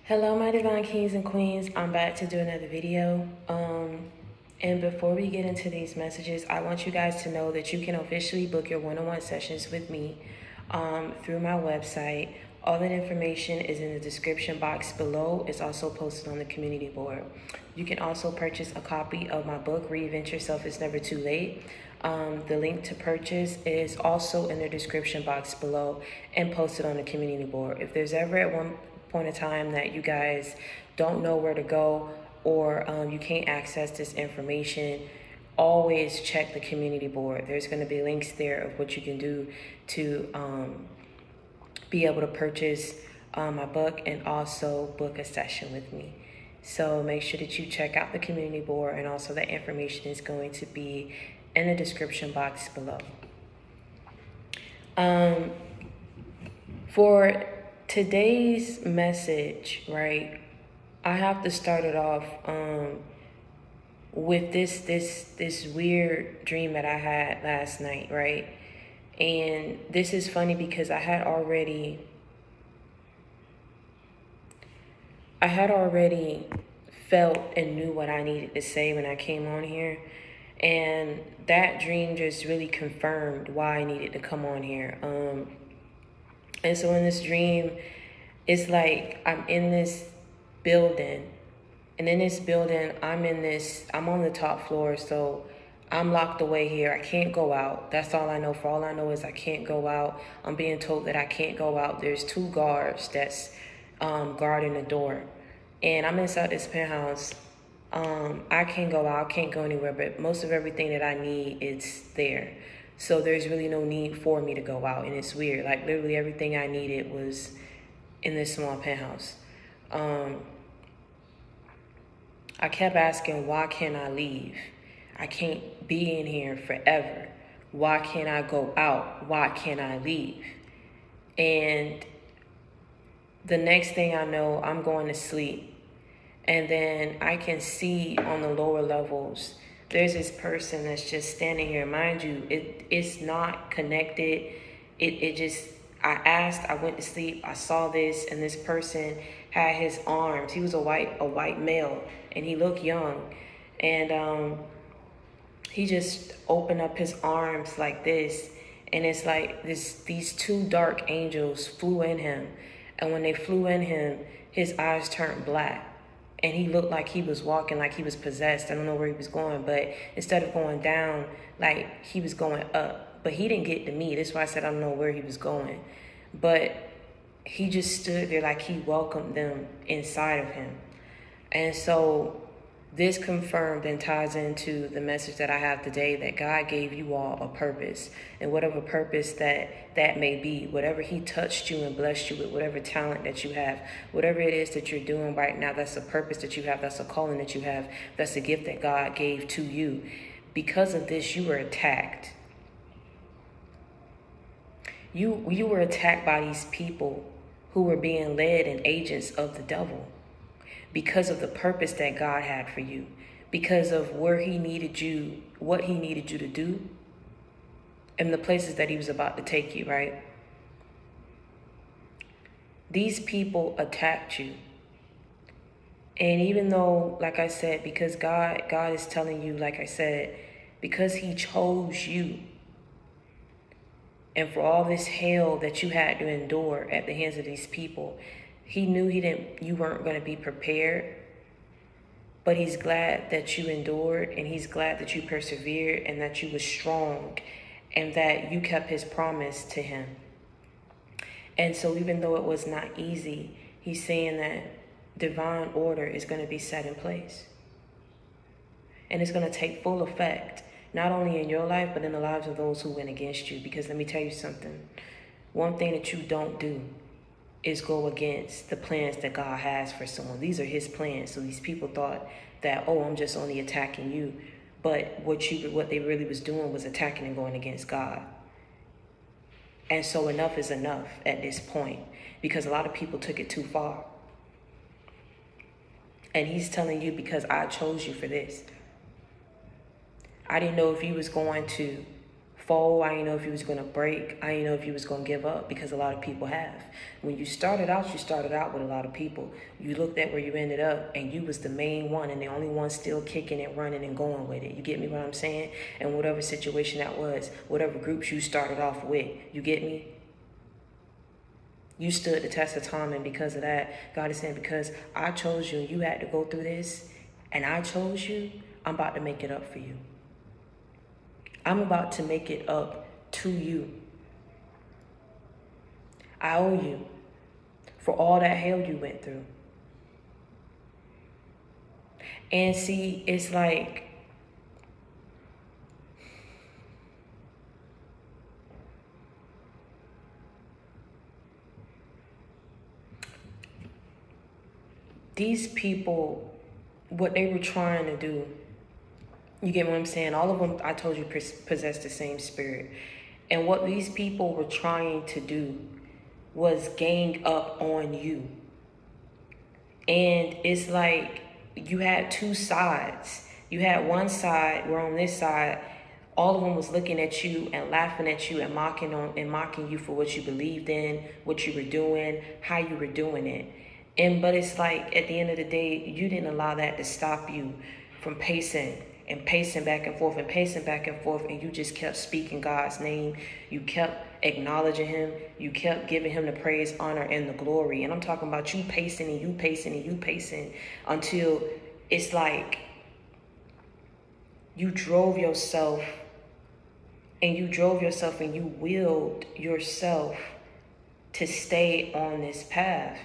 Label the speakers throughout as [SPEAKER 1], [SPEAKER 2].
[SPEAKER 1] Hello, my divine kings and queens. I'm back to do another video. And before we get into these messages, I want you guys to know that you can officially book your one-on-one sessions with me through my website. All that information is in the description box below. It's also posted on the community board. You can also purchase a copy of my book, Reinvent Yourself, It's Never Too Late. The link to purchase is also in the description box below and posted on the community board. If there's ever at one point in time that you guys don't know where to go or you can't access this information, always check the community board. There's going to be links there of what you can do to be able to purchase my book and also book a session with me. So make sure that you check out the community board, and also that information is going to be in the description box below. For today's message, right, I have to start it off with this weird dream that I had last night, right? And this is funny because I had already felt and knew what I needed to say when I came on here. And that dream just really confirmed why I needed to come on here. And so in this dream, it's like I'm in this building. And in this building, I'm on the top floor. So I'm locked away here. I can't go out. That's all I know. For all I know is I can't go out. I'm being told that I can't go out. There's 2 guards that's guarding the door. And I'm inside this penthouse. I can't go out, I can't go anywhere, but most of everything that I need is there. So there's really no need for me to go out. And it's weird. Like literally everything I needed was in this small penthouse. I kept asking, why can't I leave? I can't be in here forever. Why can't I go out? Why can't I leave? And the next thing I know, I'm going to sleep. And then I can see on the lower levels, there's this person that's just standing here. Mind you, it's not connected. I went to sleep, I saw this, and this person had his arms. He was a white male, and he looked young. And he just opened up his arms like this. And it's like these 2 dark angels flew in him. And when they flew in him, his eyes turned black. And he looked like he was walking like he was possessed. I don't know where he was going, but instead of going down, like he was going up. But he didn't get to me. That's why I said I don't know where he was going. But he just stood there like he welcomed them inside of him. And so this confirmed and ties into the message that I have today, that God gave you all a purpose. And whatever purpose that may be, whatever he touched you and blessed you with, whatever talent that you have, whatever it is that you're doing right now, that's a purpose that you have, that's a calling that you have, that's a gift that God gave to you. Because of this, you were attacked. You were attacked by these people who were being led and agents of the devil. Because of the purpose that God had for you, because of where he needed you, what he needed you to do, and the places that he was about to take you, right? These people attacked you. And even though, like I said, because God is telling you, like I said, because he chose you, and for all this hell that you had to endure at the hands of these people, he knew you weren't going to be prepared, but he's glad that you endured, and he's glad that you persevered, and that you were strong, and that you kept his promise to him. And so even though it was not easy, he's saying that divine order is going to be set in place. And it's going to take full effect, not only in your life, but in the lives of those who went against you. Because let me tell you something. One thing that you don't do is go against the plans that God has for someone. These are his plans. So these people thought that, oh, I'm just only attacking you. But what they really was doing was attacking and going against God. And so enough is enough at this point, because a lot of people took it too far. And he's telling you, because I chose you for this. I didn't know if you was going to fold. I didn't know if you was going to break. I didn't know if you was going to give up, because a lot of people have. When you started out with a lot of people. You looked at where you ended up, and you was the main one and the only one still kicking it, running and going with it. You get me what I'm saying? And whatever situation that was, whatever groups you started off with, you get me? You stood the test of time, and because of that, God is saying, because I chose you and you had to go through this, and I chose you, I'm about to make it up for you. I'm about to make it up to you. I owe you for all that hell you went through. And see, it's like, these people, what they were trying to do, you get what I'm saying? All of them, I told you, possess the same spirit. And what these people were trying to do was gang up on you. And it's like you had two sides. You had one side where on this side, all of them was looking at you and laughing at you and mocking you for what you believed in, what you were doing, how you were doing it. But it's like at the end of the day, you didn't allow that to stop you from pacing back and forth and pacing back and forth, and you just kept speaking God's name. You kept acknowledging him. You kept giving him the praise, honor, and the glory. And I'm talking about you pacing and you pacing and you pacing until it's like you drove yourself and you willed yourself to stay on this path.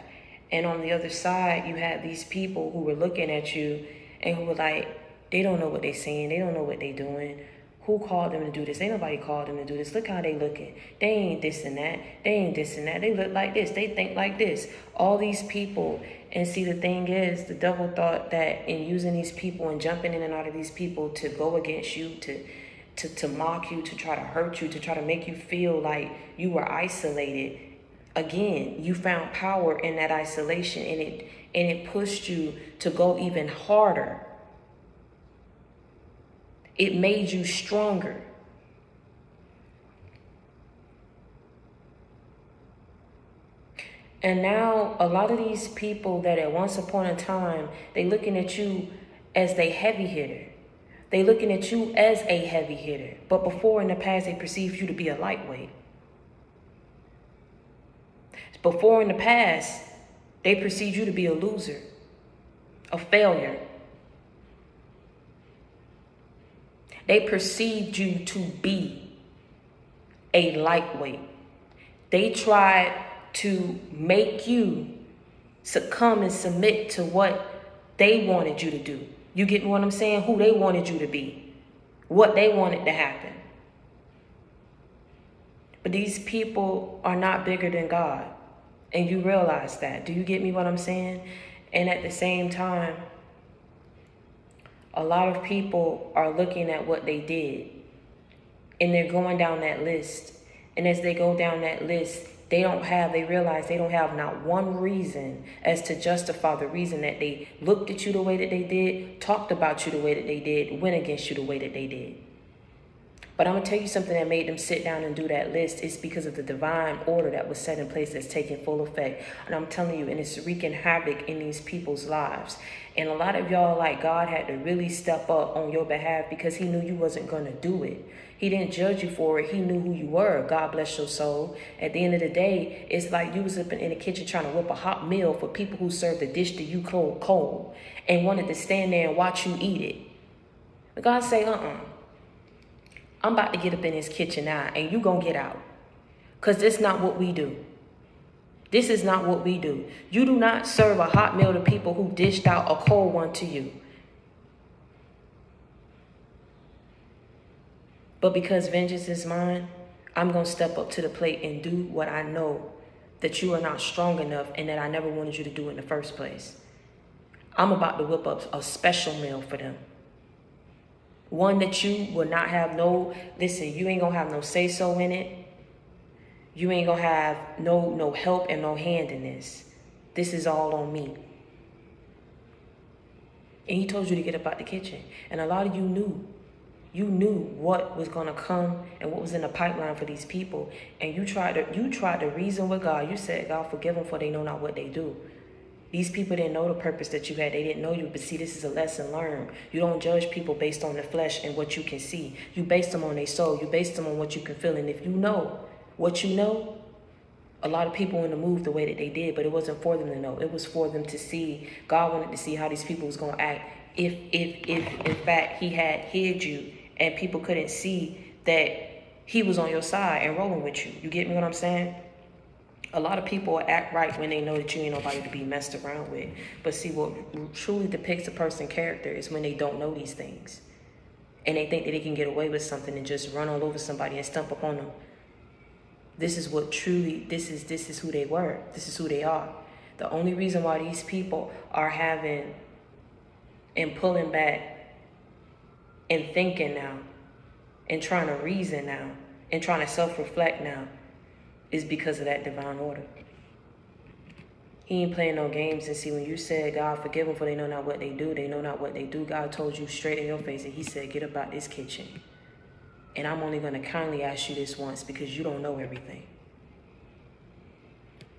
[SPEAKER 1] And on the other side, you had these people who were looking at you and who were like, they don't know what they're saying. They don't know what they're doing. Who called them to do this? Ain't nobody called them to do this. Look how they looking. They ain't this and that. They ain't this and that. They look like this. They think like this. All these people. And see, the thing is, the devil thought that in using these people and jumping in and out of these people to go against you, to mock you, to try to hurt you, to try to make you feel like you were isolated. Again, you found power in that isolation, and it pushed you to go even harder. It made you stronger. And now a lot of these people that at once upon a time, they looking at you as they heavy hitter. They looking at you as a heavy hitter. But before in the past, they perceived you to be a lightweight. Before in the past, they perceived you to be a loser, a failure. They perceived you to be a lightweight. They tried to make you succumb and submit to what they wanted you to do. You get what I'm saying? Who they wanted you to be. What they wanted to happen. But these people are not bigger than God. And you realize that. Do you get me what I'm saying? And at the same time, a lot of people are looking at what they did, and they're going down that list. And as they go down that list, they realize they don't have not one reason as to justify the reason that they looked at you the way that they did, talked about you the way that they did, went against you the way that they did. But I'm going to tell you something that made them sit down and do that list. It's because of the divine order that was set in place that's taking full effect. And I'm telling you, and it's wreaking havoc in these people's lives. And a lot of y'all, like, God had to really step up on your behalf because he knew you wasn't going to do it. He didn't judge you for it. He knew who you were. God bless your soul. At the end of the day, it's like you was up in the kitchen trying to whip a hot meal for people who served the dish to you cold and wanted to stand there and watch you eat it. But God say, I'm about to get up in this kitchen now, and you gonna get out. Because this is not what we do. This is not what we do. You do not serve a hot meal to people who dished out a cold one to you. But because vengeance is mine, I'm going to step up to the plate and do what I know that you are not strong enough and that I never wanted you to do in the first place. I'm about to whip up a special meal for them. One that you will not have listen, you ain't going to have no say-so in it. You ain't going to have no help and no hand in this. This is all on me. And he told you to get up out the kitchen. And a lot of you knew. You knew what was going to come and what was in the pipeline for these people. And you tried to reason with God. You said, God, forgive them for they know not what they do. These people didn't know the purpose that you had. They didn't know you. But see, this is a lesson learned. You don't judge people based on the flesh and what you can see. You base them on their soul. You base them on what you can feel. And if you know what you know, a lot of people wouldn't have moved the way that they did, but it wasn't for them to know. It was for them to see. God wanted to see how these people was going to act if in fact he had hid you and people couldn't see that he was on your side and rolling with you. You get me what I'm saying? A lot of people act right when they know that you ain't nobody to be messed around with. But see, what truly depicts a person's character is when they don't know these things. And they think that they can get away with something and just run all over somebody and stump upon them. This is what truly, this is who they were. This is who they are. The only reason why these people are having and pulling back and thinking now and trying to reason now and trying to self-reflect now is because of that divine order. He ain't playing no games. And see, when you said, God, forgive them for they know not what they do, they know not what they do, God told you straight in your face and he said, get about this kitchen. And I'm only going to kindly ask you this once because you don't know everything.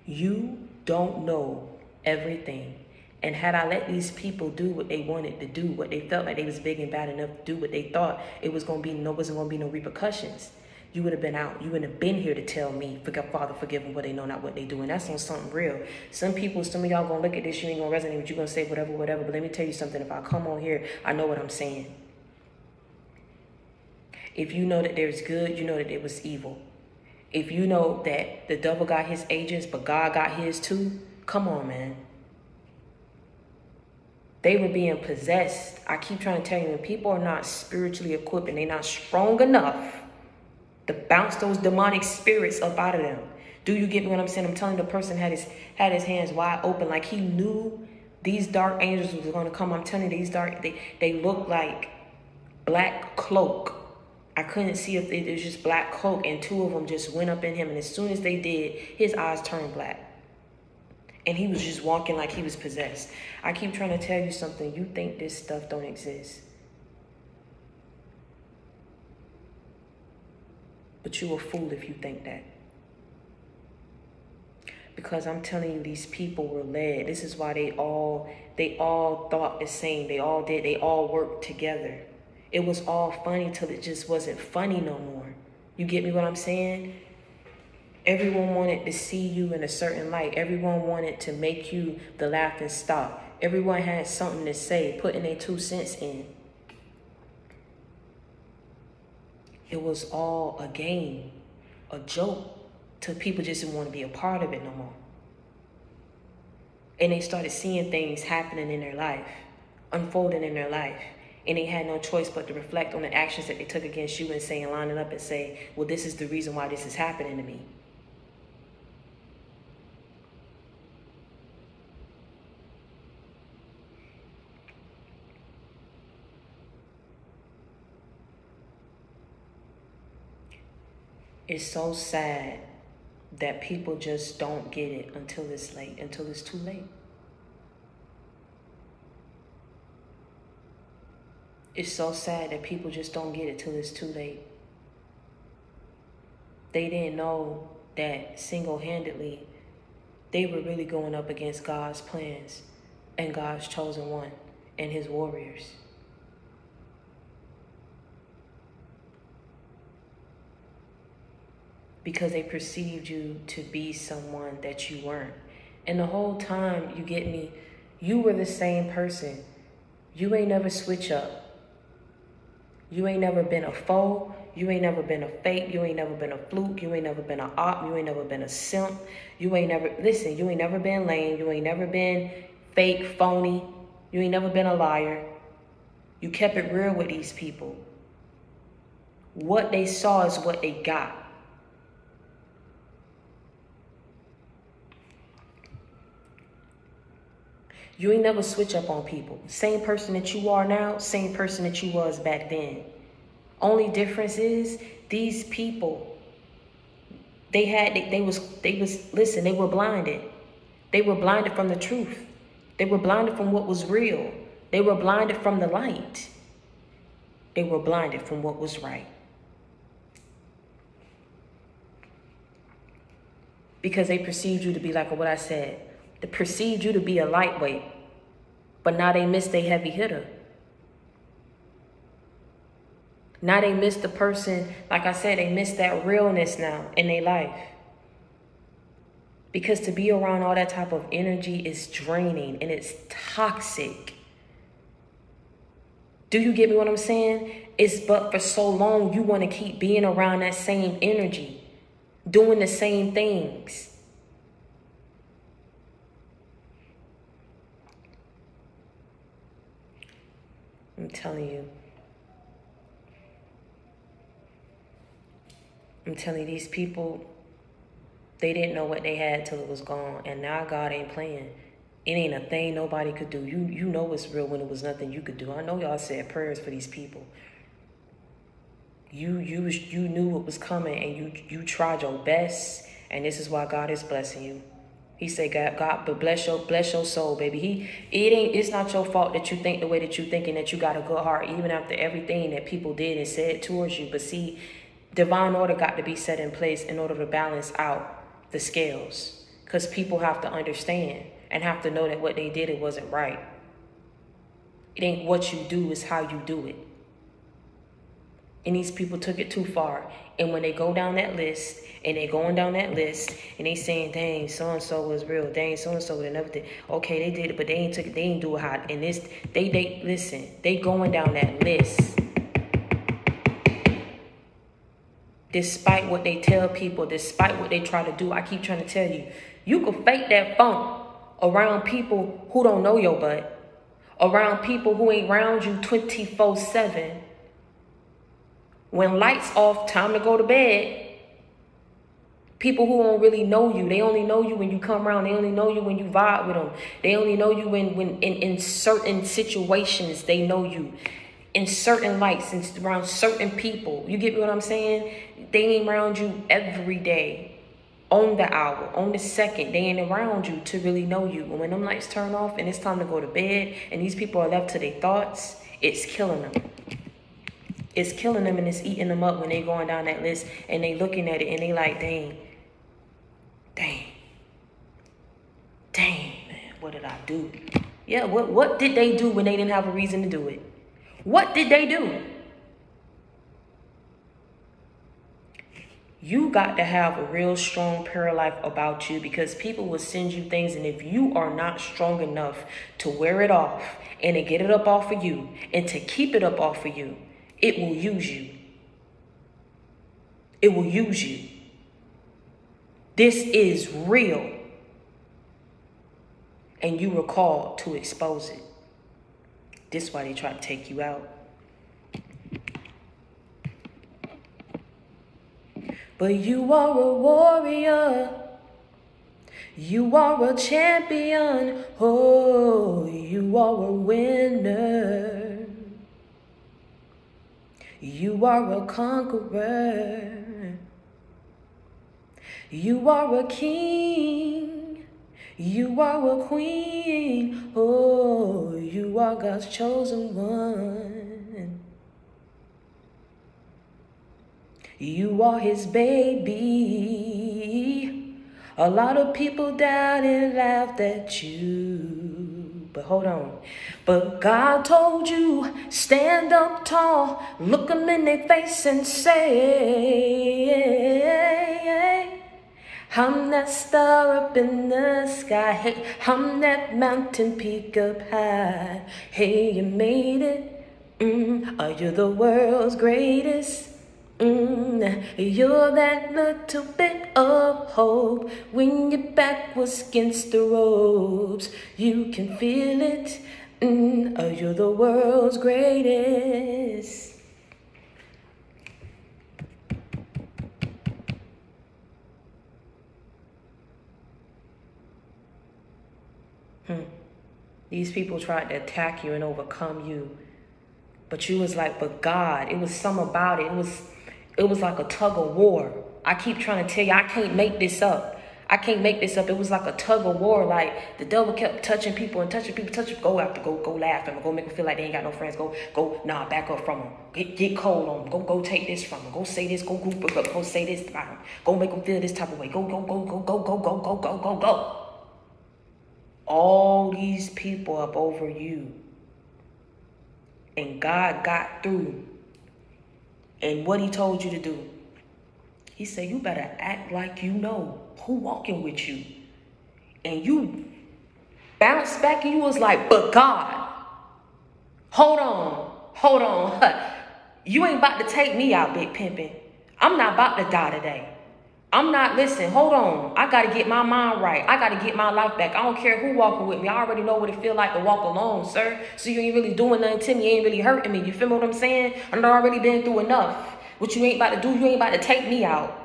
[SPEAKER 1] You don't know everything. And had I let these people do what they wanted to do, what they felt like they was big and bad enough to do, what they thought it was going to be, wasn't going to be no repercussions, you would have been out. You wouldn't have been here to tell me, Father, forgive them, but they know not what they do. And that's on something real. Some of y'all going to look at this, you ain't going to resonate with you, going to say whatever. But let me tell you something. If I come on here, I know what I'm saying. If you know that there's good, you know that there was evil. If you know that the devil got his agents, but God got his too, come on, man. They were being possessed. I keep trying to tell you, when people are not spiritually equipped and they're not strong enough to bounce those demonic spirits up out of them. Do you get me what I'm saying? I'm telling you, the person had his hands wide open, like he knew these dark angels was going to come. I'm telling you, these dark, they look like black cloak. I couldn't see if it was just black cloak, and two of them just went up in him. And as soon as they did, his eyes turned black. And he was just walking like he was possessed. I keep trying to tell you something. You think this stuff don't exist. But you a fool if you think that. Because I'm telling you, these people were led. This is why they all thought the same. They all worked together. It was all funny till it just wasn't funny no more. You get me what I'm saying? Everyone wanted to see you in a certain light. Everyone wanted to make you the laughing stock. Everyone had something to say, putting their 2 cents in. It was all a game, a joke, till people just didn't want to be a part of it no more. And they started seeing things happening in their life, unfolding in their life. And they had no choice but to reflect on the actions that they took against you and saying, lining up and say, well, this is the reason why this is happening to me. It's so sad that people just don't get it until it's late, until it's too late. It's so sad that people just don't get it till it's too late. They didn't know that single-handedly they were really going up against God's plans and God's chosen one and his warriors. Because they perceived you to be someone that you weren't. And the whole time, you get me, you were the same person. You ain't never switch up. You ain't never been a foe. You ain't never been a fake. You ain't never been a fluke. You ain't never been an op. You ain't never been a simp. You ain't never been lame. You ain't never been fake, phony. You ain't never been a liar. You kept it real with these people. What they saw is what they got. You ain't never switch up on people. Same person that you are now, same person that you was back then. Only difference is these people, they were blinded. They were blinded from the truth. They were blinded from what was real. They were blinded from the light. They were blinded from what was right. Because they perceived you to be like what I said. They perceived you to be a lightweight. But now they missed a heavy hitter. Now they missed the person, like I said, they missed that realness now in their life. Because to be around all that type of energy is draining and it's toxic. Do you get me what I'm saying? It's but for so long you want to keep being around that same energy, doing the same things. I'm telling you. These people, they didn't know what they had till it was gone. And now God ain't playing. It ain't a thing nobody could do. You know it's real when it was nothing you could do. I know y'all said prayers for these people. You knew what was coming and you tried your best. And this is why God is blessing you. He said, God, but bless your soul, baby. It's not your fault that you think the way that you think and that you got a good heart, even after everything that people did and said towards you. But see, divine order got to be set in place in order to balance out the scales. Because people have to understand and have to know that what they did, it wasn't right. It ain't what you do, it's how you do it. And these people took it too far. And when they go down that list, and they going down that list, and they saying, dang, so-and-so was real. Dang, so-and-so would have never did. Okay, they did it, but they ain't do it how. And this, listen, they going down that list. Despite what they tell people, despite what they try to do, I keep trying to tell you, you can fake that funk around people who don't know your butt, around people who ain't around you 24/7. When lights off, time to go to bed. People who don't really know you, they only know you when you come around. They only know you when you vibe with them. They only know you when in certain situations, they know you. In certain lights, and around certain people. You get what I'm saying? They ain't around you every day. On the hour, on the second, they ain't around you to really know you. But when them lights turn off and it's time to go to bed and these people are left to their thoughts, it's killing them. It's killing them and it's eating them up when they going down that list and they looking at it and they like, dang, man, what did I do? Yeah, what did they do when they didn't have a reason to do it? What did they do? You got to have a real strong prayer life about you because people will send you things. And if you are not strong enough to wear it off and to get it up off of you and to keep it up off of you, it will use you. It will use you. This is real. And you were called to expose it. This is why they try to take you out. But you are a warrior. You are a champion. Oh, you are a winner. You are a conqueror. You are a king. You are a queen. Oh, you are God's chosen one. You are his baby. A lot of people doubted and laughed at you. But hold on. But God told you, stand up tall, look them in their face and say, I'm that star up in the sky. Hey, I'm that mountain peak up high. Hey, you made it. Are you the world's greatest? You're that little bit of hope when your back was against the ropes. You can feel it. You're the world's greatest. These people tried to attack you and overcome you. But you was like, but God, it was something about it. It was like a tug of war. I keep trying to tell you, I can't make this up. I can't make this up. It was like a tug of war. Like the devil kept touching people and touching people, go after, go laugh at them, go make them feel like they ain't got no friends. Go, nah, back up from them. Get cold on them. Go take this from them. Go say this. Go group up. Go say this about them. Go make them feel this type of way. Go. All these people up over you, and God got through. And what he told you to do, he said, you better act like you know who walking with you. And you bounced back and you was like, but God, hold on. You ain't about to take me out, Big Pimpin'. I'm not about to die today. Listen, hold on. I got to get my mind right. I got to get my life back. I don't care who walking with me. I already know what it feel like to walk alone, sir. So you ain't really doing nothing to me. You ain't really hurting me. You feel what I'm saying? I've already been through enough. What you ain't about to do, you ain't about to take me out.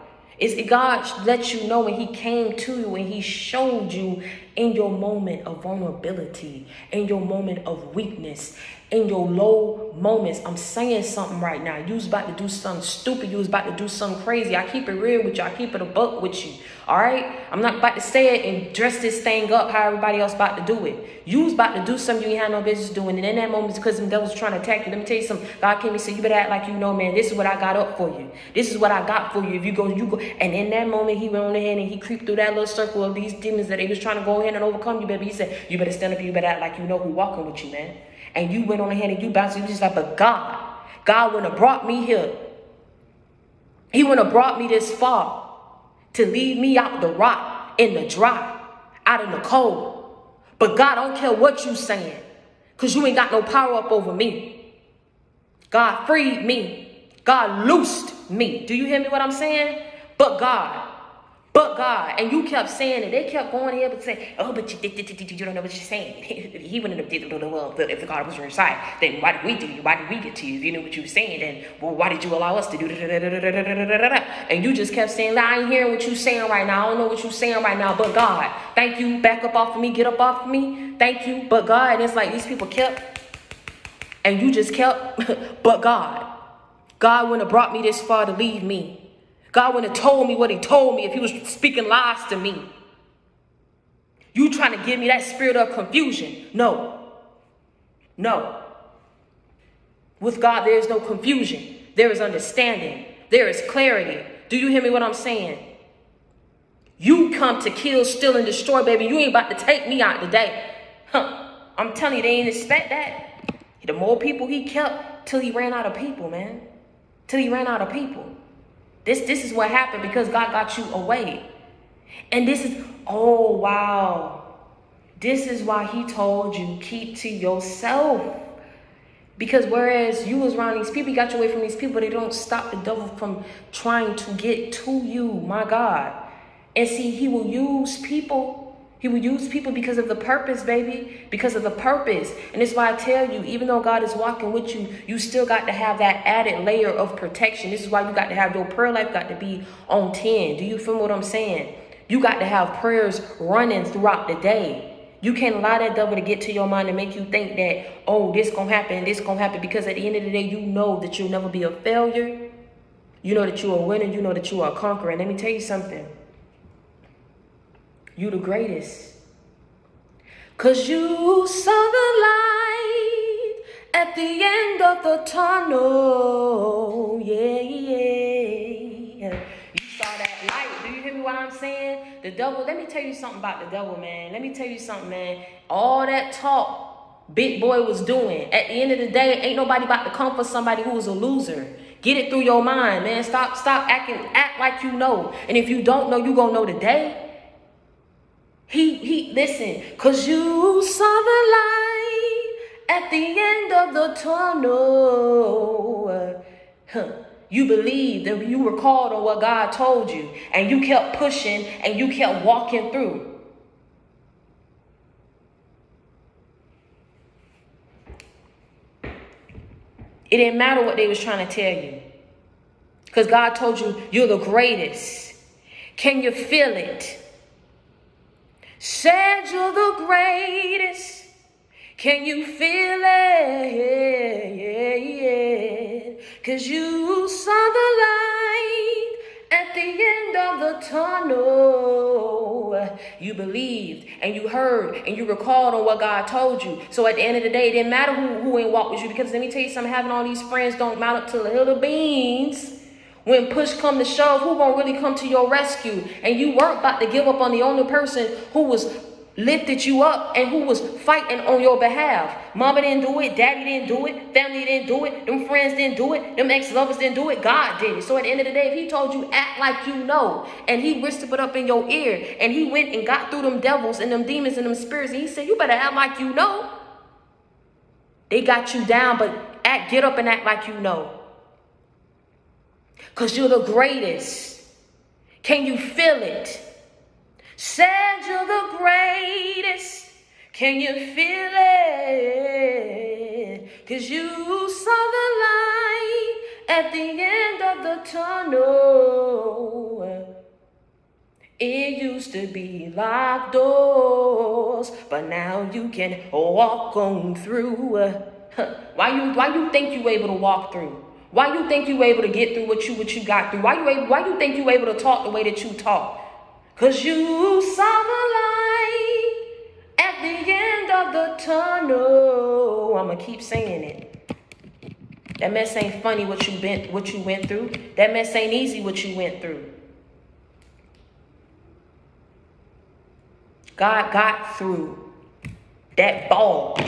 [SPEAKER 1] God let you know when he came to you and he showed you in your moment of vulnerability, in your moment of weakness, in your low moments. I'm saying something right now. You was about to do something stupid. You was about to do something crazy. I keep it real with you. I keep it a buck with you. All right? I'm not about to say it and dress this thing up how everybody else about to do it. You was about to do something you ain't had no business doing. And in that moment, because the devil's trying to attack you. Let me tell you something. God came and said, you better act like you know, man. This is what I got up for you. This is what I got for you. If you go. And in that moment, he went on ahead and he creeped through that little circle of these demons that they was trying to go ahead and overcome you, baby. He said, you better stand up and you better act like you know who walking with you, man. And you went on ahead and you bounced. You just like, but God wouldn't have brought me here. He wouldn't have brought me this far to leave me out the rot, in the dry, out in the cold. But God, I don't care what you saying, because you ain't got no power up over me. God freed me. God loosed me. Do you hear me what I'm saying? But God. And you kept saying it. They kept going here and saying, oh, but you don't know what you're saying. He wouldn't have did well if God was on your side. Then why did we do you? Why did we get to you? If you knew what you were saying, then well, why did you allow us to do And you just kept saying, I ain't hearing what you're saying right now. I don't know what you're saying right now, but God. Thank you. Back up off of me. Get up off of me. Thank you. But God. And it's like these people kept, and you just kept, but God. God wouldn't have brought me this far to leave me. God wouldn't have told me what he told me if he was speaking lies to me. You trying to give me that spirit of confusion. No. With God, there is no confusion. There is understanding. There is clarity. Do you hear me what I'm saying? You come to kill, steal, and destroy, baby. You ain't about to take me out today. I'm telling you, they ain't expect that. The more people he kept till he ran out of people, man. Till he ran out of people. This is what happened because God got you away. And this is, oh, wow. This is why he told you, keep to yourself. Because whereas you was around these people, he got you away from these people, they don't stop the devil from trying to get to you, my God. And see, he will use people. He will use people because of the purpose, baby. Because of the purpose. And it's why I tell you, even though God is walking with you, you still got to have that added layer of protection. This is why you got to have your prayer life got to be on 10. Do you feel what I'm saying? You got to have prayers running throughout the day. You can't allow that devil to get to your mind and make you think that, oh, this gonna happen, this gonna happen. Because at the end of the day, you know that you'll never be a failure. You know that you're a winner. You know that you are a conqueror. And let me tell you something. You the greatest. Cause you saw the light at the end of the tunnel. Yeah. You saw that light. Do you hear me what I'm saying? The devil, let me tell you something about the devil, man. Let me tell you something, man. All that talk Big Boy was doing, at the end of the day, ain't nobody about to come for somebody who was a loser. Get it through your mind, man. Stop act like you know. And if you don't know, you gonna know today. Listen, cause you saw the light at the end of the tunnel. You believed and you recalled on what God told you, and you kept pushing and you kept walking through. It didn't matter what they was trying to tell you, because God told you you're the greatest. Can you feel it? Said you're the greatest. Can you feel it? Yeah. Cause you saw the light At the end of the tunnel, you believed and you heard and you recalled on what God told you. So at the end of the day, it didn't matter who ain't walk with you, because let me tell you something, having all these friends don't mount up to the hill of beans. When push come to shove, who gonna really come to your rescue? And you weren't about to give up on the only person who was lifted you up and who was fighting on your behalf. Mama didn't do it, daddy didn't do it, family didn't do it, them friends didn't do it, them ex-lovers didn't do it, God did it. So at the end of the day, if he told you act like you know, and he whispered up in your ear, and he went and got through them devils and them demons and them spirits, and he said, you better act like you know. They got you down, but get up and act like you know. Because you're the greatest. Can you feel it? Said you're the greatest. Can you feel it? Because you saw the light at the end of the tunnel. It used to be locked doors, but now you can walk on through. Why you think you able to walk through? Why you think you able to get through what you got through? Why you think you able to talk the way that you talk? Because you saw the light at the end of the tunnel. I'm going to keep saying it. That mess ain't funny what you went through. That mess ain't easy what you went through. God got through that ball,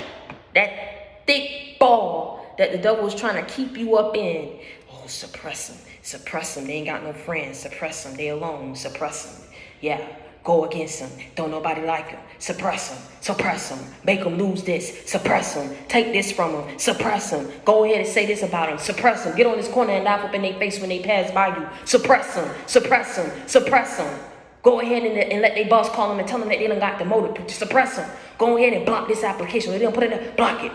[SPEAKER 1] that thick ball that the devil was trying to keep you up in. Oh, suppress them. They ain't got no friends. Suppress them. They alone. Suppress them. Yeah, go against them. Don't nobody like them. Suppress them. Make them lose this. Suppress them. Take this from them. Suppress them. Go ahead and say this about them. Suppress them. Get on this corner and laugh up in their face when they pass by you. Suppress them. Go ahead and let their boss call them and tell them that they done got demoted. Suppress them. Go ahead and block this application. They don't put it in. Block it.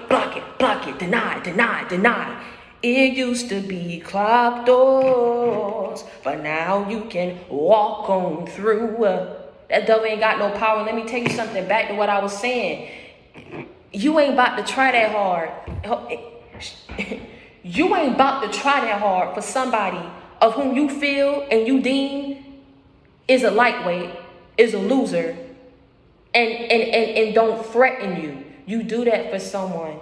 [SPEAKER 1] Deny. It used to be clocked doors, but now you can walk on through. That devil ain't got no power. Let me tell you something. Back to what I was saying. You ain't about to try that hard. You ain't about to try that hard for somebody of whom you feel and you deem is a lightweight, is a loser, and don't threaten you. You do that for someone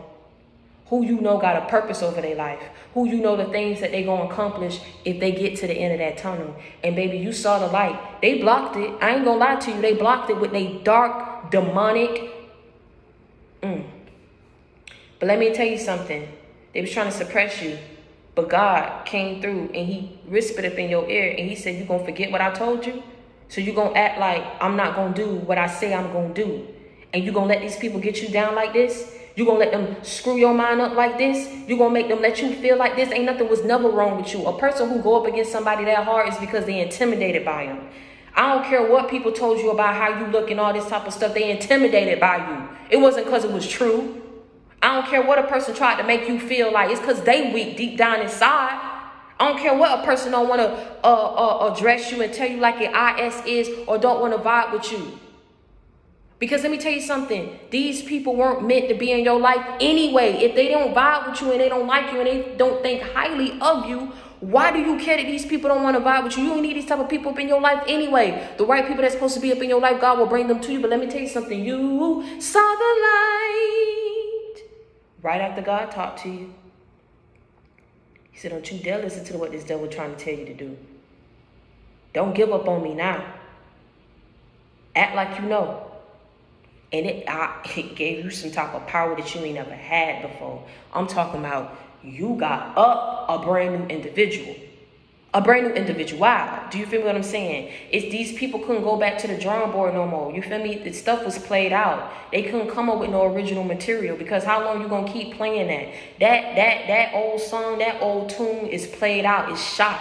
[SPEAKER 1] who you know got a purpose over their life, who you know the things that they gonna accomplish if they get to the end of that tunnel. And baby, you saw the light. They blocked it. I ain't gonna lie to you. They blocked it with their dark, demonic. But let me tell you something. They was trying to suppress you, but God came through and he whispered up in your ear and he said, you gonna forget what I told you? So you gonna act like I'm not gonna do what I say I'm gonna do? And you gonna let these people get you down like this? You gonna let them screw your mind up like this? You gonna make them let you feel like this? Ain't nothing was never wrong with you. A person who go up against somebody that hard is because they intimidated by them. I don't care what people told you about how you look and all this type of stuff. They intimidated by you. It wasn't because it was true. I don't care what a person tried to make you feel like. It's because they weak deep down inside. I don't care what a person don't want to address you and tell you like your IS is or don't want to vibe with you. Because let me tell you something. These people weren't meant to be in your life anyway. If they don't vibe with you and they don't like you and they don't think highly of you, why do you care that these people don't want to vibe with you? You don't need these type of people up in your life anyway. The right people that's supposed to be up in your life, God will bring them to you. But let me tell you something. You saw the light right after God talked to you. He said, don't you dare listen to what this devil trying to tell you to do. Don't give up on me now. Act like you know. And it gave you some type of power that you ain't never had before. I'm talking about you got up a brand new individual. A brand new individual. Wow. Do you feel what I'm saying? It's these people couldn't go back to the drawing board no more. You feel me? The stuff was played out. They couldn't come up with no original material because how long you gonna keep playing that? That old song, that old tune is played out. It's shot.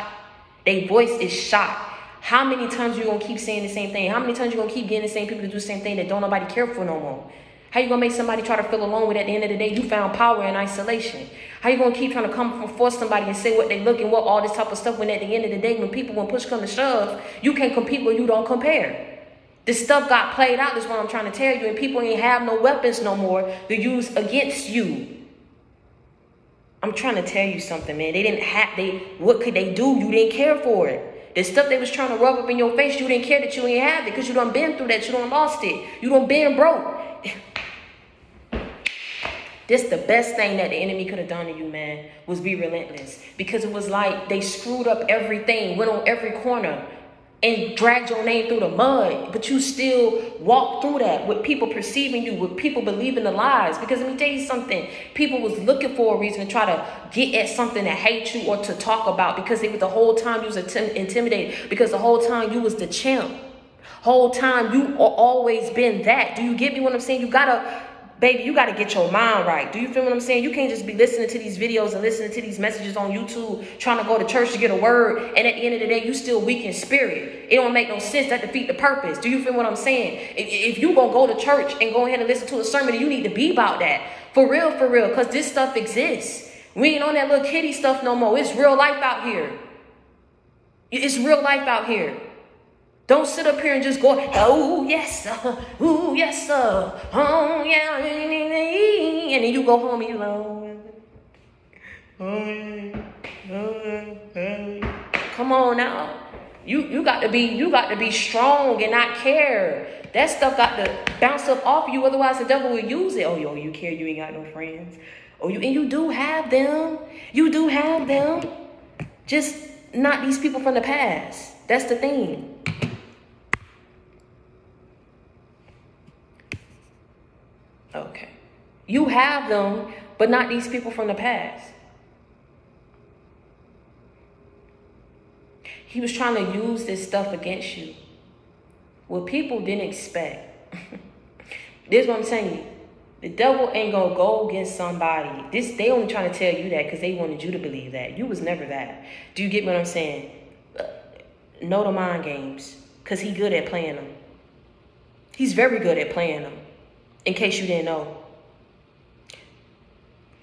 [SPEAKER 1] Their voice is shot. How many times you gonna keep saying the same thing? How many times you gonna keep getting the same people to do the same thing that don't nobody care for no more? How you gonna make somebody try to feel alone with at the end of the day? You found power in isolation. How you gonna keep trying to come from force somebody and say what they look and what all this type of stuff when at the end of the day, when push come to shove, you can't compete where you don't compare. This stuff got played out, is what I'm trying to tell you, and people ain't have no weapons no more to use against you. I'm trying to tell you something, man. What could they do? You didn't care for it. The stuff they was trying to rub up in your face, you didn't care that you ain't have it because you done been through that. You done lost it. You done been broke. This the best thing that the enemy could have done to you, man, was be relentless. Because it was like they screwed up everything, went on every corner, and dragged your name through the mud. But you still walked through that with people perceiving you, with people believing the lies. Because let me tell you something. People was looking for a reason to try to get at something to hate you or to talk about. Because they were the whole time you was intimidated. Because the whole time you was the champ. Whole time you always been that. Do you get me what I'm saying? You gotta... Baby, you got to get your mind right. Do you feel what I'm saying? You can't just be listening to these videos and listening to these messages on YouTube, trying to go to church to get a word, and at the end of the day, you still weak in spirit. It don't make no sense. That defeat the purpose. Do you feel what I'm saying? If you going to go to church and go ahead and listen to a sermon, you need to be about that. For real, because this stuff exists. We ain't on that little kiddie stuff no more. It's real life out here. It's real life out here. Don't sit up here and just go, oh, yes, sir. Oh, yes, sir. Oh, yeah. And then you go home and you like, come on now. You got to be strong and not care. That stuff got to bounce up off you. Otherwise, the devil will use it. Oh, yo, you care. You ain't got no friends. Oh, you do have them. You do have them. Just not these people from the past. That's the thing. Okay. You have them, but not these people from the past. He was trying to use this stuff against you. What people didn't expect. This is what I'm saying. The devil ain't going to go against somebody. They only trying to tell you that because they wanted you to believe that. You was never that. Do you get what I'm saying? Know the mind games, because he's good at playing them. He's very good at playing them. In case you didn't know.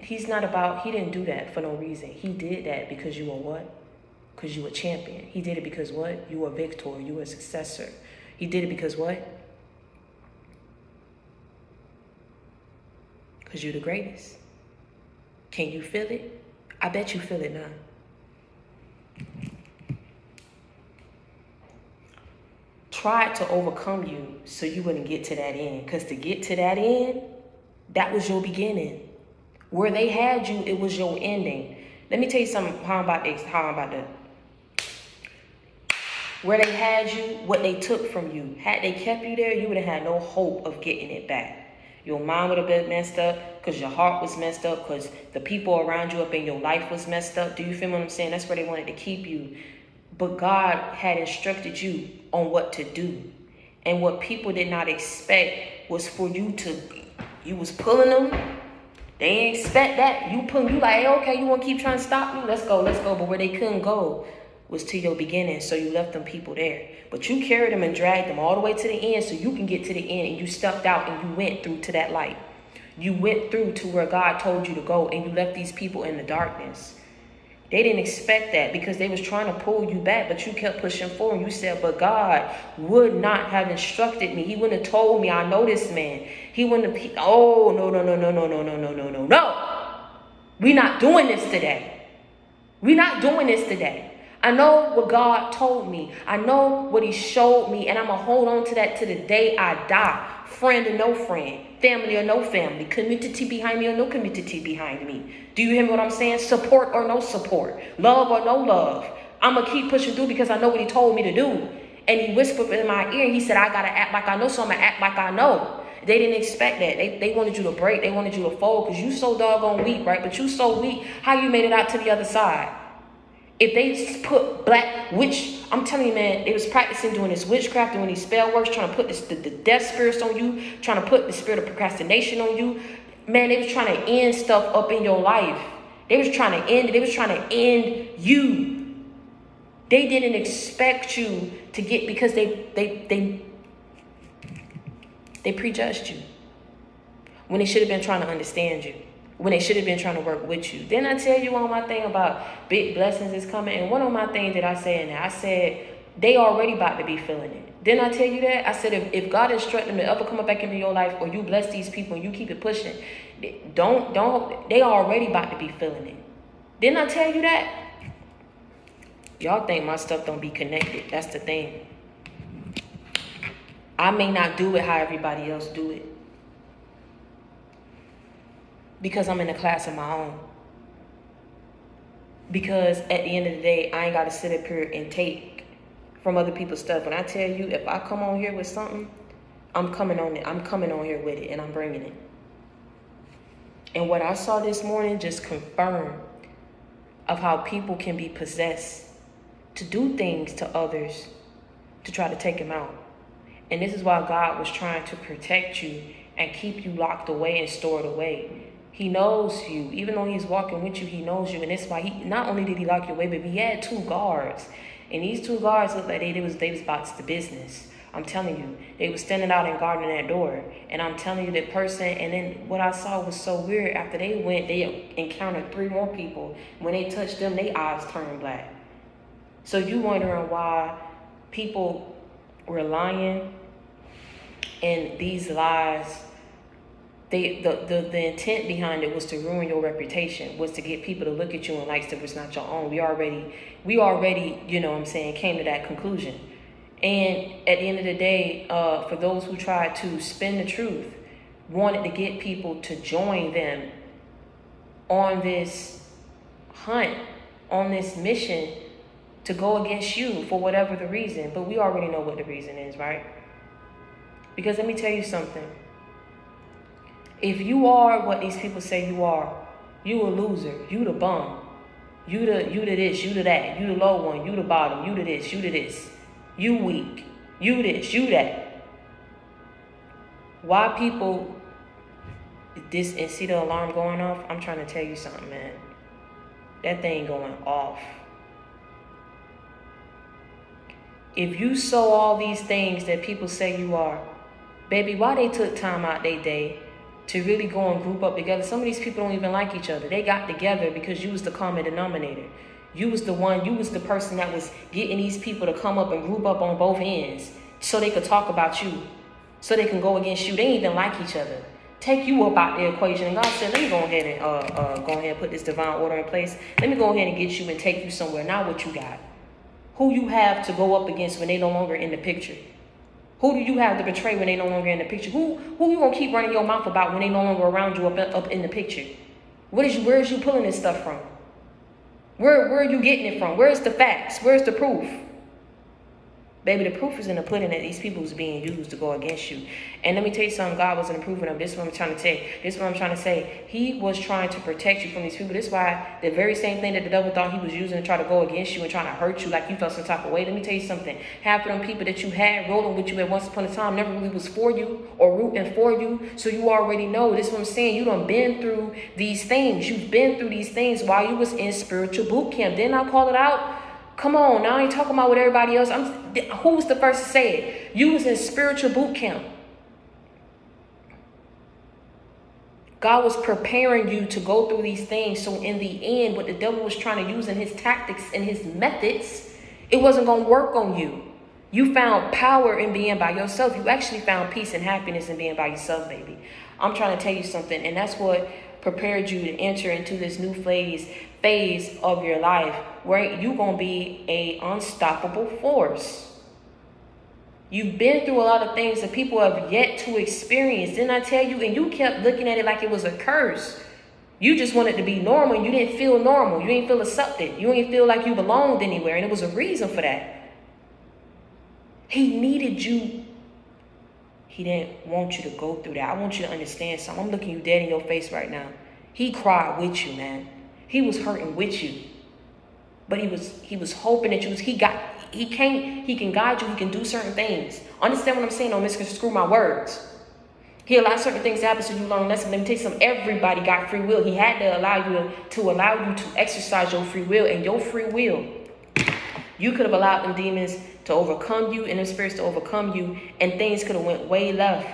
[SPEAKER 1] He didn't do that for no reason. He did that because you were what? Because you were a champion. He did it because what? You were a victor. You were a successor. He did it because what? Because you're the greatest. Can you feel it? I bet you feel it now. Tried to overcome you so you wouldn't get to that end. Because to get to that end, that was your beginning. Where they had you, it was your ending. Let me tell you something how I'm about to. Where they had you, what they took from you. Had they kept you there, you would have had no hope of getting it back. Your mind would have been messed up because your heart was messed up, because the people around you up in your life was messed up. Do you feel what I'm saying? That's where they wanted to keep you. But God had instructed you on what to do. And what people did not expect was for you was pulling them. They ain't expect that. You like, hey, okay, you want to keep trying to stop me? Let's go. But where they couldn't go was to your beginning. So you left them people there. But you carried them and dragged them all the way to the end so you can get to the end. And you stepped out and you went through to that light. You went through to where God told you to go, and you left these people in the darkness. They didn't expect that because they was trying to pull you back, but you kept pushing forward. You said, but God would not have instructed me. He wouldn't have told me, I know this man. He wouldn't have, no. We're not doing this today. We're not doing this today. I know what God told me. I know what he showed me, and I'm going to hold on to that to the day I die. Friend or no friend, family or no family, community behind me or no community behind me. Do you hear me what I'm saying? Support or no support, love or no love. I'm going to keep pushing through because I know what he told me to do. And he whispered in my ear, he said, I got to act like I know, so I'm going to act like I know. They didn't expect that. They wanted you to break. They wanted you to fold because you so doggone weak, right? But you so weak, how you made it out to the other side? If they put black witch, I'm telling you, man, they was practicing doing this witchcraft, doing these spell works, trying to put the death spirits on you, trying to put the spirit of procrastination on you. Man, they was trying to end stuff up in your life. They was trying to end it. They was trying to end you. They didn't expect you to get, because they prejudged you when they should have been trying to understand you. When they should have been trying to work with you. Didn't I tell you on my thing about big blessings is coming? And one of my things that I said in there, I said, they already about to be feeling it. Didn't I tell you that? I said, if God instructed them to ever come back into your life, or you bless these people and you keep it pushing, they already about to be feeling it. Didn't I tell you that? Y'all think my stuff don't be connected. That's the thing. I may not do it how everybody else do it, because I'm in a class of my own. Because at the end of the day, I ain't got to sit up here and take from other people's stuff. When I tell you, if I come on here with something, I'm coming on it. I'm coming on here with it, and I'm bringing it. And what I saw this morning just confirmed of how people can be possessed to do things to others to try to take them out. And this is why God was trying to protect you and keep you locked away and stored away. He knows you. Even though he's walking with you, he knows you. And that's why he not only did he lock you away, but he had 2 guards. And these 2 guards looked like they was about the business. I'm telling you, they was standing out and guarding that door. And I'm telling you, that person, and then what I saw was so weird. After they went, they encountered 3 more people. When they touched them, their eyes turned black. So you wondering why people were lying, and these lies, the intent behind it was to ruin your reputation, was to get people to look at you and like stuff was not your own. We already, you know what I'm saying, came to that conclusion. And at the end of the day, for those who tried to spin the truth, wanted to get people to join them on this hunt, on this mission to go against you for whatever the reason. But we already know what the reason is, right? Because let me tell you something. If you are what these people say you are, you a loser, you the bum, you the this, you the that, you the low one, you the bottom, you the this, you the this, you weak, you this, you that. Why people this and see the alarm going off? I'm trying to tell you something, man. That thing going off. If you sow all these things that people say you are, baby, why they took time out their day to really go and group up together? Some of these people don't even like each other. They got together because you was the common denominator. You was the person that was getting these people to come up and group up on both ends so they could talk about you, so they can go against you. They ain't even like each other. Take you up out the equation. And God said, let me go ahead and put this divine order in place. Let me go ahead and get you and take you somewhere. Now what you got? Who you have to go up against when they no longer in the picture? Who do you have to betray when they no longer in the picture? Who you gonna keep running your mouth about when they no longer around you up in the picture? Where is you pulling this stuff from? Where are you getting it from? Where's the facts? Where's the proof? Baby, the proof is in the pudding that these people is being used to go against you. And let me tell you something, God wasn't approving of. This is what I'm trying to say. This is what I'm trying to say. He was trying to protect you from these people. This is why the very same thing that the devil thought he was using to try to go against you and trying to hurt you like you felt some type of way. Let me tell you something. Half of them people that you had rolling with you at once upon a time never really was for you or rooting for you. So you already know. This is what I'm saying. You done been through these things. You've been through these things while you was in spiritual boot camp. Didn't I call it out? Come on, now I ain't talking about what everybody else. Who was the first to say it? You was in spiritual boot camp. God was preparing you to go through these things. So in the end, what the devil was trying to use in his tactics and his methods, it wasn't going to work on you. You found power in being by yourself. You actually found peace and happiness in being by yourself, baby. I'm trying to tell you something. And that's what prepared you to enter into this new phase of your life where you're going to be a unstoppable force. You've been through a lot of things that people have yet to experience. Didn't I tell you? And you kept looking at it like it was a curse. You just wanted to be normal. You didn't feel normal. You didn't feel accepted. You didn't feel like you belonged anywhere. And it was a reason for that. He needed you. He didn't want you to go through that. I want you to understand something. I'm looking you dead in your face right now. He cried with you, man. He was hurting with you. But he was hoping that he can guide you, he can do certain things. Understand what I'm saying? Don't misconstrue my words. He allowed certain things to happen so you learn lessons. Let me tell you something. Everybody got free will. He had to allow you to exercise your free will. And your free will, you could have allowed them demons to overcome you and them spirits to overcome you, and things could have went way left.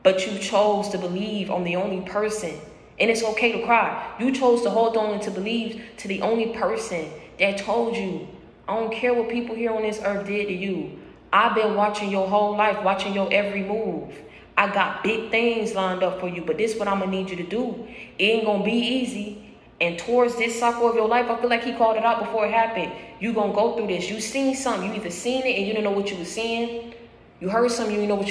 [SPEAKER 1] But you chose to believe on the only person. And it's okay to cry. You chose to hold on and to believe to the only person that told you, I don't care what people here on this earth did to you. I've been watching your whole life, watching your every move. I got big things lined up for you, but this is what I'm going to need you to do. It ain't going to be easy. And towards this cycle of your life, I feel like he called it out before it happened. You gonna go through this. You seen something. You either seen it and you didn't know what you was seeing. You heard something, you didn't know what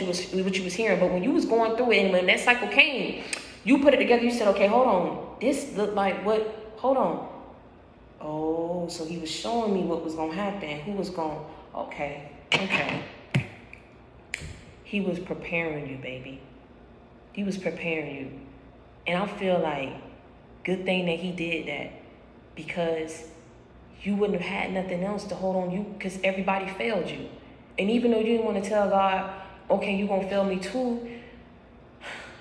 [SPEAKER 1] you was hearing. But when you was going through it and when that cycle came, you put it together. You said, okay, hold on. This looked like what? Hold on. Oh, so he was showing me what was gonna happen. Who was gonna? Okay. He was preparing you, baby. He was preparing you. And I feel like good thing that he did that, because you wouldn't have had nothing else to hold on you, because everybody failed you. And even though you didn't want to tell God, okay, you're going to fail me too,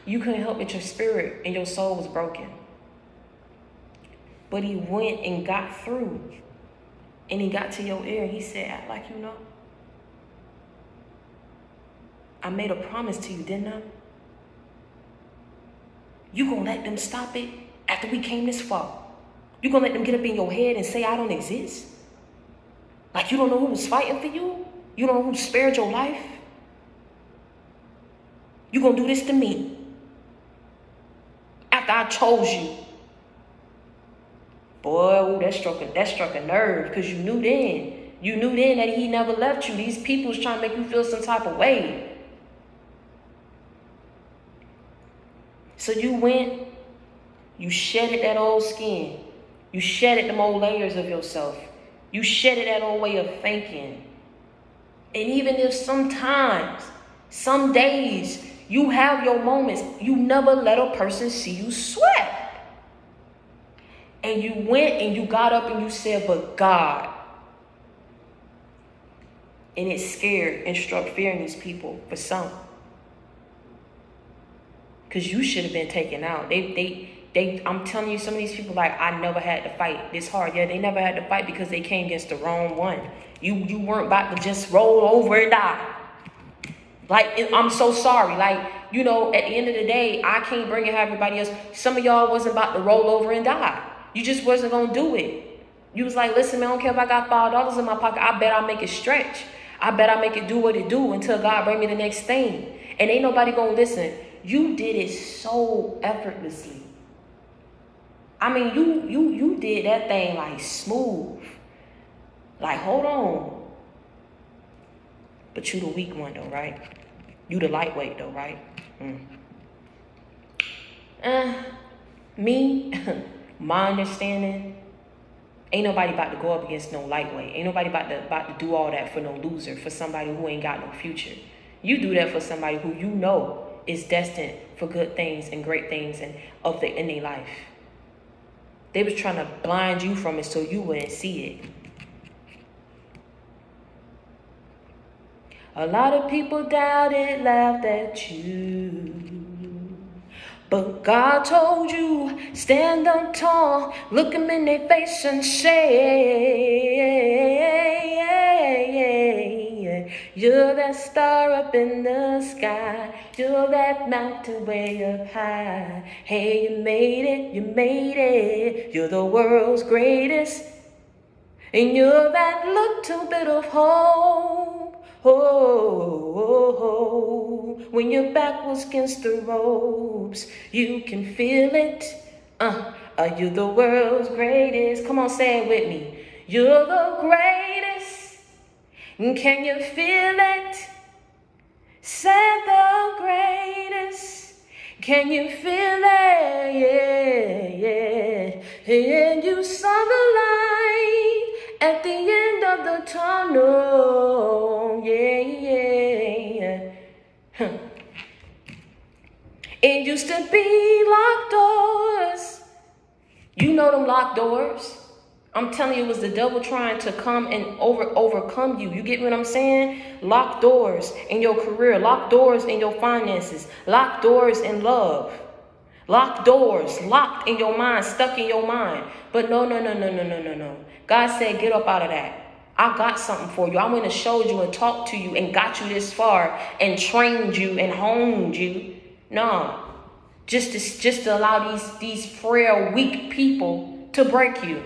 [SPEAKER 1] you couldn't help it. Your spirit and your soul was broken. But he went and got through. And he got to your ear and he said, act like you know. I made a promise to you, didn't I? You gonna let them stop it after we came this far? You gonna let them get up in your head and say I don't exist? Like you don't know who was fighting for you? You don't know who spared your life? You gonna do this to me after I chose you? Boy, ooh, that struck a nerve, because you knew then that he never left you. These people was trying to make you feel some type of way. So you went, you shedded that old skin. You shedded them old layers of yourself. You shedded that old way of thinking. And even if sometimes, some days, you have your moments, you never let a person see you sweat. And you went and you got up and you said, but God. And it scared and struck fear in these people, for some. Because you should have been taken out. I'm telling you, some of these people, like, I never had to fight this hard. Yeah, they never had to fight because they came against the wrong one. You weren't about to just roll over and die. Like, I'm so sorry. Like, you know, at the end of the day, I can't bring it how everybody else. Some of y'all wasn't about to roll over and die. You just wasn't going to do it. You was like, listen, man, I don't care if I got $5 in my pocket. I bet I'll make it stretch. I bet I'll make it do what it do until God bring me the next thing. And ain't nobody going to listen. You did it so effortlessly. I mean, you did that thing like smooth. Like, hold on. But you the weak one though, right? You the lightweight though, right? Me, my understanding, ain't nobody about to go up against no lightweight. Ain't nobody about to do all that for no loser, for somebody who ain't got no future. You do that for somebody who you know is destined for good things and great things and in their life. They was trying to blind you from it so you wouldn't see it. A lot of people doubted, laughed at you. But God told you, stand up tall, look them in their face and say, you're that star up in the sky, you're that mountain way up high. Hey, you made it, you're the world's greatest, and you're that little bit of hope. Oh, when your back was against the ropes, you can feel it. You're the world's greatest. Come on, say it with me. You're the greatest. Can you feel it? Say the greatest. Can you feel it? Yeah. And you saw the light at the end of the tunnel. Yeah. It used to be locked doors. You know them locked doors. I'm telling you, it was the devil trying to come and overcome you. You get what I'm saying? Locked doors in your career. Locked doors in your finances. Locked doors in love. Locked doors, locked in your mind, stuck in your mind. But no. God said, get up out of that. I got something for you. I went and showed you and talked to you and got you this far and trained you and honed you. No, just to allow these frail, weak people to break you.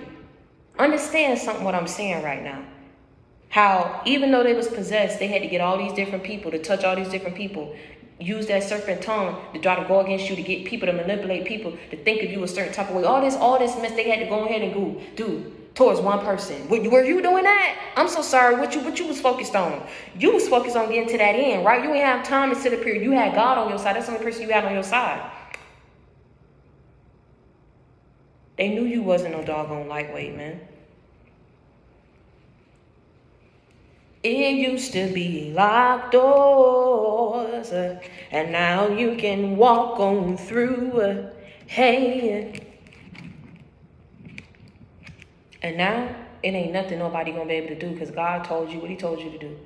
[SPEAKER 1] Understand something what I'm saying right now. How even though they was possessed, they had to get all these different people to touch all these different people. use that serpent tongue to try to go against you, to get people, to manipulate people, to think of you a certain type of way. All this mess they had to go ahead and do towards one person. Were you doing that? I'm so sorry. What you was focused on? You was focused on getting to that end, right? You ain't have time to sit up here. You had God on your side. That's the only person you had on your side. They knew you wasn't no doggone lightweight, man. It used to be locked doors, and now you can walk on through. Hey. And now, it ain't nothing nobody gonna be able to do, because God told you what he told you to do.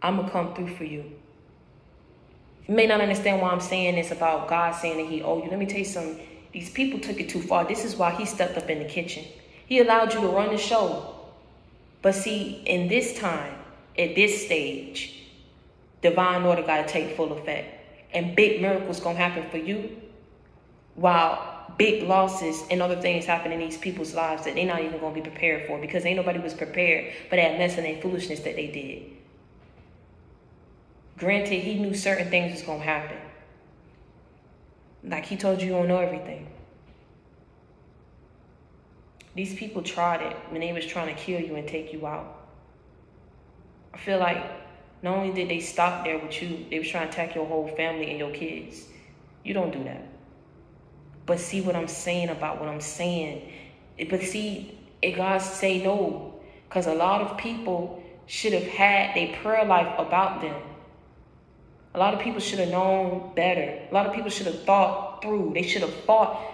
[SPEAKER 1] I'm gonna come through for you. You may not understand why I'm saying this about God saying that he owed you. Let me tell you something. These people took it too far. This is why he stepped up in the kitchen. He allowed you to run the show. But see, in this time, at this stage, divine order got to take full effect. And big miracles going to happen for you, while big losses and other things happen in these people's lives that they're not even going to be prepared for, because ain't nobody was prepared for that mess and that foolishness that they did. Granted, he knew certain things was going to happen. Like he told you don't know everything. These people tried it when they was trying to kill you and take you out. I feel like not only did they stop there with you, they was trying to attack your whole family and your kids. You don't do that. But see what I'm saying about what I'm saying. But see, God say no. Because a lot of people should have had their prayer life about them. A lot of people should have known better. A lot of people should have thought through. They should have fought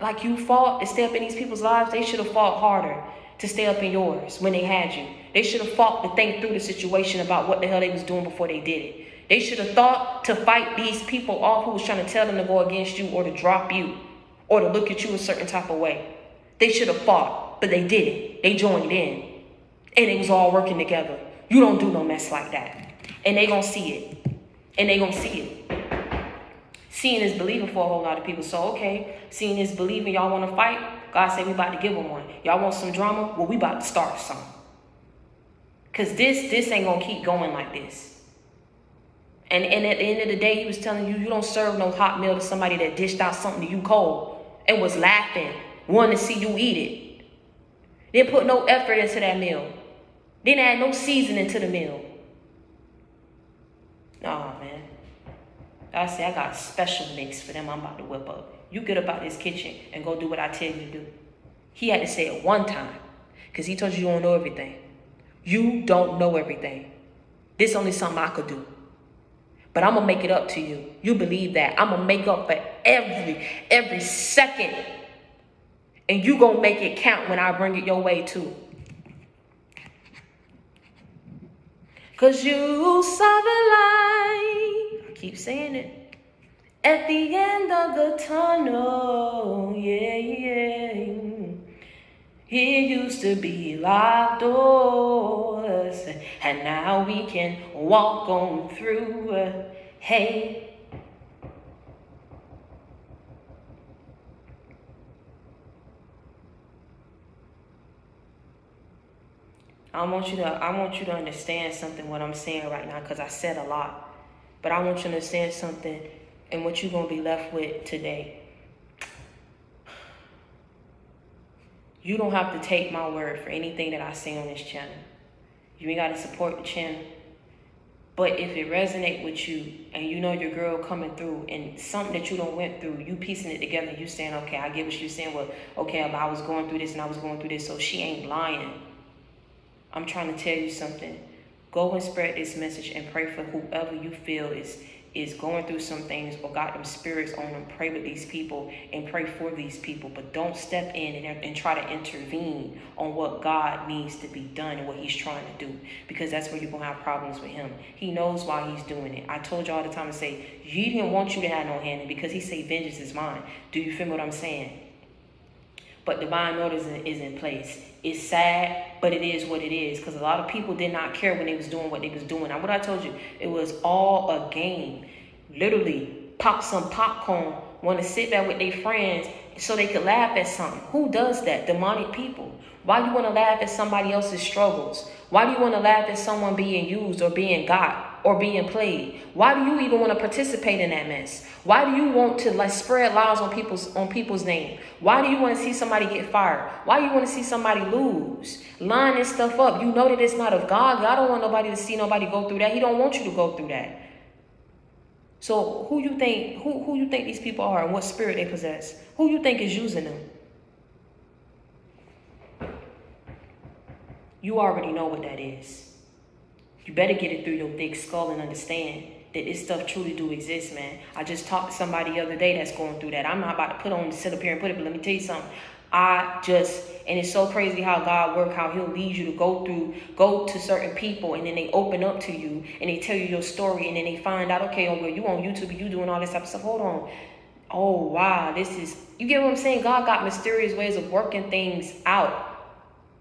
[SPEAKER 1] like you fought to stay up in these people's lives. They should have fought harder to stay up in yours when they had you. They should have fought to think through the situation about what the hell they was doing before they did it. They should have thought to fight these people off who was trying to tell them to go against you or to drop you or to look at you a certain type of way. They should have fought, but they didn't. They joined in. And it was all working together. You don't do no mess like that. And they gonna see it. And they gonna see it. Seeing is believing for a whole lot of people. So, okay, seeing is believing. Y'all want to fight? God said we about to give them one. Y'all want some drama? Well, we about to start some. Because this ain't going to keep going like this. And at the end of the day, he was telling you, you don't serve no hot meal to somebody that dished out something to you cold and was laughing, wanting to see you eat it. Didn't put no effort into that meal. Didn't add no seasoning to the meal. Nah, man. I say I got a special mix for them I'm about to whip up. You get up out this kitchen and go do what I tell you to do. He had to say it one time because he told you don't know everything. You don't know everything. This is only something I could do. But I'm going to make it up to you. You believe that. I'm going to make up for every second. And you going to make it count when I bring it your way too. Because you saw the light. I keep saying it. At the end of the tunnel, yeah. It used to be locked doors, and now we can walk on through. Hey. I want you to understand something what I'm saying right now, because I said a lot. But I want you to understand something and what you're going to be left with today. You don't have to take my word for anything that I say on this channel. You ain't got to support the channel. But if it resonates with you and you know your girl coming through and something that you don't went through, you piecing it together, you saying, okay, I get what you're saying. Well, okay, I was going through this and I was going through this, so she ain't lying. I'm trying to tell you something. Go and spread this message and pray for whoever you feel is going through some things or got them spirits on them. Pray with these people and pray for these people. But don't step in and try to intervene on what God needs to be done and what he's trying to do. Because that's where you're going to have problems with him. He knows why he's doing it. I told you all the time to say, he didn't want you to have no hand in because he say vengeance is mine. Do you feel what I'm saying? But divine order is in place. It's sad, but it is what it is. Because a lot of people did not care when they was doing what they was doing. Now, what I told you, it was all a game. Literally, pop some popcorn, want to sit there with their friends so they could laugh at something. Who does that? Demonic people. Why do you want to laugh at somebody else's struggles? Why do you want to laugh at someone being used or being got? or being played? Why do you even want to participate in that mess? Why do you want to like spread lies on people's name? Why do you want to see somebody get fired? Why do you want to see somebody lose? Lining stuff up. You know that it's not of God. God don't want nobody to see nobody go through that. He don't want you to go through that. So who you think these people are and what spirit they possess? Who you think is using them? You already know what that is. You better get it through your thick skull and understand that this stuff truly do exist, man. I just talked to somebody the other day that's going through that. I'm not about to sit up here and put it, but let me tell you something. And it's so crazy how God works, how he'll lead you to go to certain people, and then they open up to you and they tell you your story, and then they find out, okay, oh, well, you on YouTube, you doing all this type of stuff. Hold on. Oh, wow, you get what I'm saying? God got mysterious ways of working things out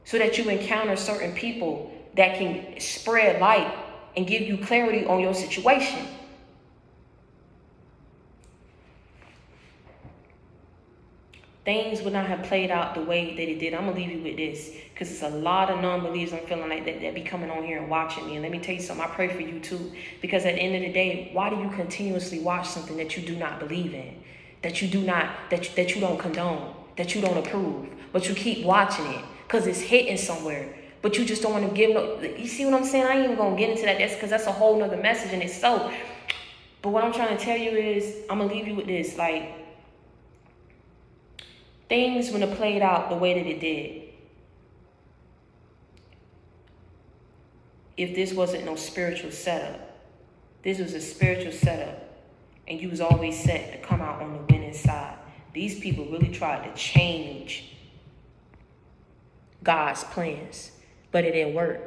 [SPEAKER 1] so that you encounter certain people that can spread light and give you clarity on your situation. Things would not have played out the way that it did. I'm going to leave you with this, because it's a lot of non-believers I'm feeling like that be coming on here and watching me. And let me tell you something, I pray for you too. Because at the end of the day, why do you continuously watch something that you do not believe in? That you don't condone, that you don't approve, but you keep watching it because it's hitting somewhere. But you just don't want to give no. You see what I'm saying? I ain't even gonna get into that. That's because that's a whole nother message in itself. But what I'm trying to tell you is, I'm gonna leave you with this. Like, things wouldn't have played out the way that it did if this wasn't no spiritual setup. This was a spiritual setup, and you was always set to come out on the winning side. These people really tried to change God's plans, but it didn't work,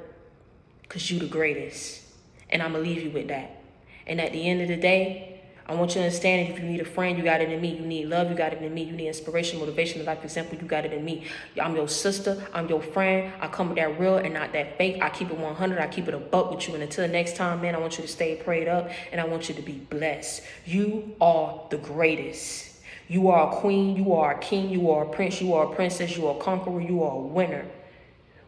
[SPEAKER 1] because you the greatest. And I'm going to leave you with that. And at the end of the day, I want you to understand that if you need a friend, you got it in me. You need love, you got it in me. You need inspiration, motivation, life example, you got it in me. I'm your sister. I'm your friend. I come with that real and not that fake. I keep it 100. I keep it a buck with you. And until next time, man, I want you to stay prayed up, and I want you to be blessed. You are the greatest. You are a queen. You are a king. You are a prince. You are a princess. You are a conqueror. You are a winner.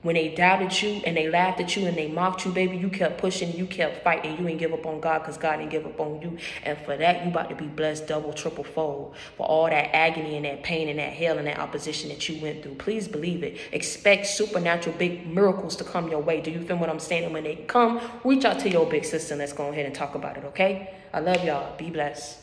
[SPEAKER 1] When they doubted you and they laughed at you and they mocked you, baby, you kept pushing, you kept fighting. You ain't give up on God, because God didn't give up on you. And for that, you about to be blessed double, triple fold for all that agony and that pain and that hell and that opposition that you went through. Please believe it. Expect supernatural big miracles to come your way. Do you feel what I'm saying? And when they come, reach out to your big sister and let's go ahead and talk about it, okay? I love y'all. Be blessed.